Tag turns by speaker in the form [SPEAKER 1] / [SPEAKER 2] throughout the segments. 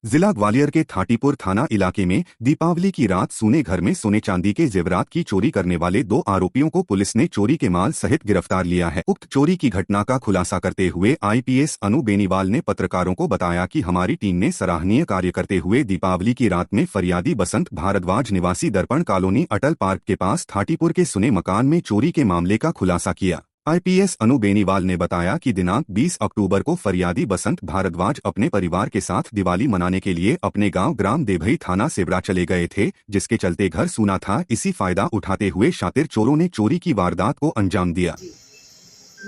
[SPEAKER 1] जिला ग्वालियर के थाटीपुर थाना इलाके में दीपावली की रात सोने घर में सोने चांदी के जेवरात की चोरी करने वाले 2 आरोपियों को पुलिस ने चोरी के माल सहित गिरफ्तार लिया है। उक्त चोरी की घटना का खुलासा करते हुए आईपीएस अनु बेनीवाल ने पत्रकारों को बताया कि हमारी टीम ने सराहनीय कार्य करते हुए दीपावली की रात में फरियादी बसंत भारद्वाज निवासी दर्पण कॉलोनी अटल पार्क के पास थाटीपुर के सुने मकान में चोरी के मामले का खुलासा किया। आईपीएस अनु बेनीवाल ने बताया कि दिनांक 20 अक्टूबर को फरियादी बसंत भारद्वाज अपने परिवार के साथ दिवाली मनाने के लिए अपने गांव ग्राम देभई थाना सेवड़ा चले गए थे, जिसके चलते घर सूना था। इसी फायदा उठाते हुए शातिर चोरों ने चोरी की वारदात को अंजाम दिया।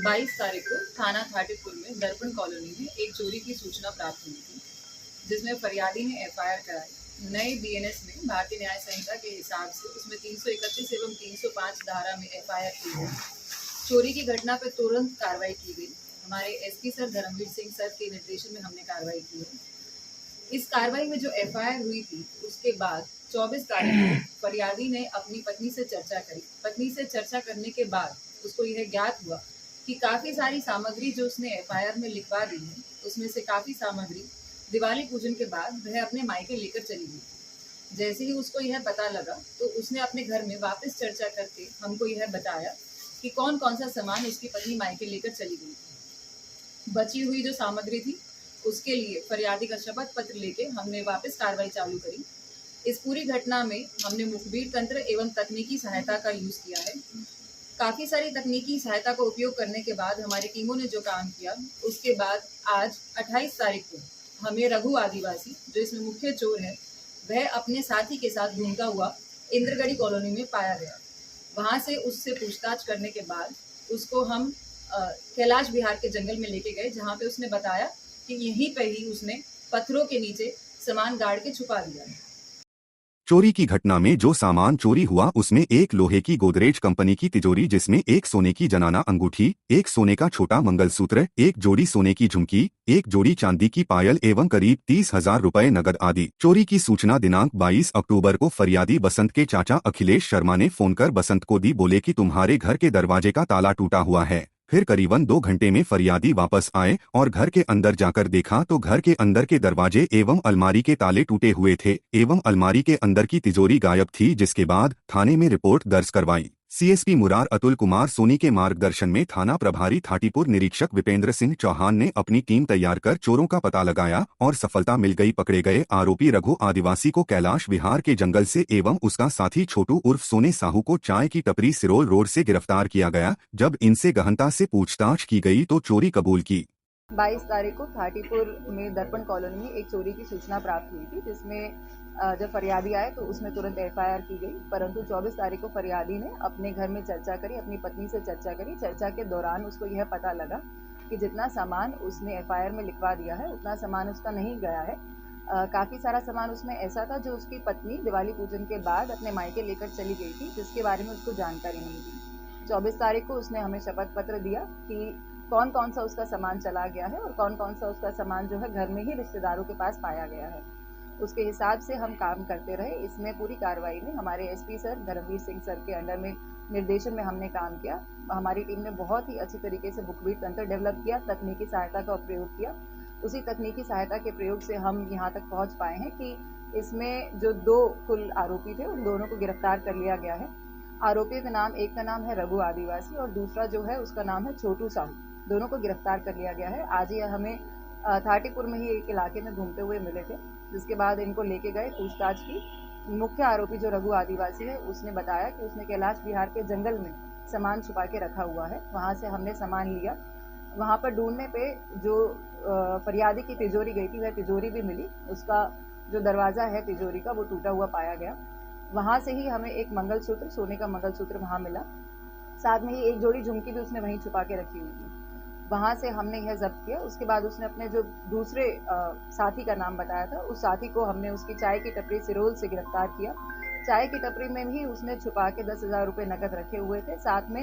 [SPEAKER 2] 22 तारीख को थाना थाटीपुर में दर्पण कॉलोनी में एक चोरी की सूचना प्राप्त हुई थी, जिसमें फरियादी ने एफआईआर कराई। नए बीएनएस में भारतीय न्याय संहिता के हिसाब से उसमें 331 एवं 305 धारा में एफआईआर की गई। चोरी की घटना पर तुरंत कार्रवाई की गई। हमारे SP sir Dharmveer Singh sir के निर्देशन में हमने कार्रवाई की है। इस कार्रवाई में जो एफआईआर हुई थी उसके बाद 24 तारीख को फरियादी ने अपनी पत्नी से चर्चा करी। पत्नी से चर्चा करने के बाद उसको यह ज्ञात हुआ कि काफ़ी सारी सामग्री जो उसने एफआईआर में लिखवा दी है, उसमें से काफ़ी सामग्री दिवाली पूजन के बाद वह अपने मायके लेकर चली गई। जैसे ही उसको यह पता लगा तो उसने अपने घर में वापस चर्चा करके हमको यह बताया कि कौन कौन सा सामान उसकी पत्नी मायके लेकर चली गई। बची हुई जो सामग्री थी उसके लिए फरियादी का शपथ पत्र लेके हमने वापस कार्रवाई चालू करी। इस पूरी घटना में हमने मुखबिर तंत्र एवं तकनीकी सहायता का यूज़ किया है। काफ़ी सारी तकनीकी सहायता का उपयोग करने के बाद हमारी टीमों ने जो काम किया, उसके बाद आज 28 तारीख को हमें रघु आदिवासी, जो इसमें मुख्य चोर है, वह अपने साथी के साथ घूमता हुआ इंद्रगढ़ी कॉलोनी में पाया गया। वहाँ से उससे पूछताछ करने के बाद उसको हम कैलाश विहार के जंगल में लेके गए, जहाँ पे उसने बताया कि यहीं पे ही उसने पत्थरों के नीचे सामान गाड़ के छुपा दिया है।
[SPEAKER 1] चोरी की घटना में जो सामान चोरी हुआ उसमें एक लोहे की गोदरेज कंपनी की तिजोरी, जिसमें एक सोने की जनाना अंगूठी, एक सोने का छोटा मंगलसूत्र, एक जोड़ी सोने की झुमकी, एक जोड़ी चांदी की पायल एवं करीब 30,000 रुपए नगद आदि। चोरी की सूचना दिनांक 22 अक्टूबर को फरियादी बसंत के चाचा अखिलेश शर्मा ने फोन कर बसंत को दी। बोले कि तुम्हारे घर के दरवाजे का ताला टूटा हुआ है। फिर करीबन 2 घंटे में फरियादी वापस आए और घर के अंदर जाकर देखा तो घर के अंदर के दरवाजे एवं अलमारी के ताले टूटे हुए थे एवं अलमारी के अंदर की तिजोरी गायब थी। जिसके बाद थाने में रिपोर्ट दर्ज करवाई। सीएसपी मुरार अतुल कुमार सोनी के मार्गदर्शन में थाना प्रभारी थाटीपुर निरीक्षक विपेंद्र सिंह चौहान ने अपनी टीम तैयार कर चोरों का पता लगाया और सफलता मिल गई। पकड़े गए आरोपी रघु आदिवासी को कैलाश विहार के जंगल से एवं उसका साथी छोटू उर्फ सोने साहू को चाय की टपरी सिरोल रोड से गिरफ्तार किया गया। जब इनसे गहनता से पूछताछ की गई तो चोरी कबूल की।
[SPEAKER 3] 22 तारीख को थाटीपुर में दर्पण कॉलोनी में एक चोरी की सूचना प्राप्त हुई थी, जिसमें जब फरियादी आए तो उसमें तुरंत एफआईआर की गई। परंतु 24 तारीख को फरियादी ने अपने घर में चर्चा करी, अपनी पत्नी से चर्चा करी। चर्चा के दौरान उसको यह पता लगा कि जितना सामान उसने एफआईआर में लिखवा दिया है उतना सामान उसका नहीं गया है। काफ़ी सारा सामान उसमें ऐसा था जो उसकी पत्नी दिवाली पूजन के बाद अपने मायके लेकर चली गई थी, जिसके बारे में उसको जानकारी नहीं थी। 24 तारीख को उसने हमें शपथ पत्र दिया कि कौन कौन सा उसका सामान चला गया है और कौन कौन सा उसका सामान जो है घर में ही रिश्तेदारों के पास पाया गया है। उसके हिसाब से हम काम करते रहे। इसमें पूरी कार्रवाई में हमारे SP sir Dharmveer Singh sir के अंडर में निर्देशन में हमने काम किया। हमारी टीम ने बहुत ही अच्छी तरीके से मुखबिर तंत्र डेवलप किया, तकनीकी सहायता का प्रयोग किया। उसी तकनीकी सहायता के प्रयोग से हम यहाँ तक पहुँच पाए हैं कि इसमें जो 2 कुल आरोपी थे उन दोनों को गिरफ्तार कर लिया गया है। आरोपियों के नाम, एक का नाम है रघु आदिवासी और दूसरा जो है उसका नाम है छोटू साहू। दोनों को गिरफ्तार कर लिया गया है। आज ये हमें थाटीपुर में ही एक इलाके में घूमते हुए मिले थे, जिसके बाद इनको लेके गए, पूछताछ की। मुख्य आरोपी जो रघु आदिवासी है उसने बताया कि उसने कैलाश विहार के जंगल में सामान छुपा के रखा हुआ है। वहाँ से हमने सामान लिया। वहाँ पर ढूंढने पे जो फरियादी की तिजोरी गई थी वह तिजोरी भी मिली। उसका जो दरवाज़ा है तिजोरी का वो टूटा हुआ पाया गया। वहाँ से ही हमें एक मंगलसूत्र, सोने का मंगलसूत्र वहाँ मिला। साथ में ही एक जोड़ी झुमकी भी उसने वहीं छुपा के रखी हुई थी। वहाँ से हमने यह ज़ब्त किया। उसके बाद उसने अपने जो दूसरे साथी का नाम बताया था, उस साथी को हमने उसकी चाय की टपरी सिरोल से गिरफ्तार किया। चाय की टपरी में भी उसने छुपा के 10,000 रुपये नकद रखे हुए थे। साथ में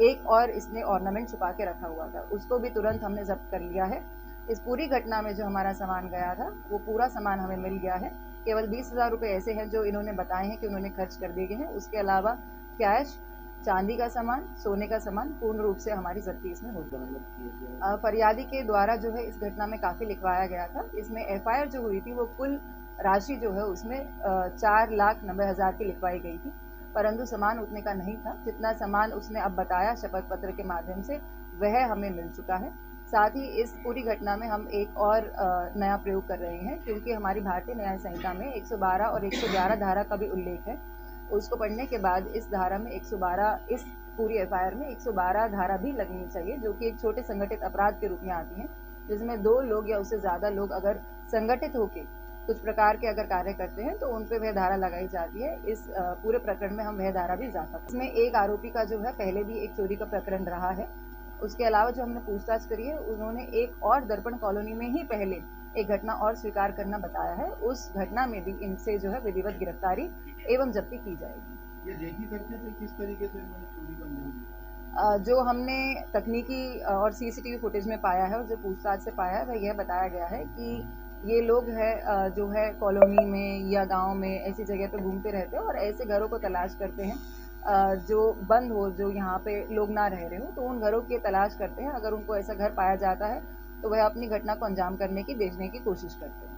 [SPEAKER 3] एक और इसने ऑर्नामेंट छुपा के रखा हुआ था, उसको भी तुरंत हमने ज़ब्त कर लिया है। इस पूरी घटना में जो हमारा सामान गया था वो पूरा सामान हमें मिल गया है। केवल 20,000 रुपये ऐसे हैं जो इन्होंने बताए हैं कि उन्होंने खर्च कर दिए गए हैं। उसके अलावा कैश चांदी का सामान, सोने का सामान पूर्ण रूप से हमारी जब्ती इसमें होगी। फरियादी के द्वारा जो है इस घटना में काफ़ी लिखवाया गया था। इसमें एफआईआर जो हुई थी वो कुल राशि जो है उसमें 4,90,000 की लिखवाई गई थी, परंतु सामान उतने का नहीं था। जितना सामान उसने अब बताया शपथ पत्र के माध्यम से वह हमें मिल चुका है। साथ ही इस पूरी घटना में हम एक और नया प्रयोग कर रहे हैं, क्योंकि हमारी भारतीय न्याय संहिता में 112 और 111 धारा का भी उल्लेख है। उसको पढ़ने के बाद इस धारा में 112 इस पूरी एफआईआर में 112 धारा भी लगनी चाहिए, जो कि एक छोटे संगठित अपराध के रूप में आती है, जिसमें 2 लोग या उससे ज़्यादा लोग अगर संगठित होकर कुछ प्रकार के अगर कार्य करते हैं तो उन पे वह धारा लगाई जाती है। इस पूरे प्रकरण में हम वह धारा भी इजाफा करें। इसमें एक आरोपी का जो है पहले भी एक चोरी का प्रकरण रहा है। उसके अलावा जो हमने पूछताछ करी है, उन्होंने एक और दर्पण कॉलोनी में ही पहले एक घटना और स्वीकार करना बताया है। उस घटना में भी इनसे जो है विधिवत गिरफ्तारी एवं जब्ती की जाएगी।
[SPEAKER 4] ये देखी करते थे किस तरीके से इन्होंने चोरी का अंजाम दिया?
[SPEAKER 3] जो हमने तकनीकी और सीसीटीवी फुटेज में पाया है और जो पूछताछ से पाया है वह यह बताया गया है कि ये लोग जो है कॉलोनी में या गांव में ऐसी जगह पे घूमते रहते हैं और ऐसे घरों को तलाश करते हैं जो बंद हो, जो यहाँ पे लोग ना रह रहे हो, तो उन घरों की तलाश करते हैं। अगर उनको ऐसा घर पाया जाता है तो वह अपनी घटना को अंजाम करने की, बेचने की कोशिश करते हैं।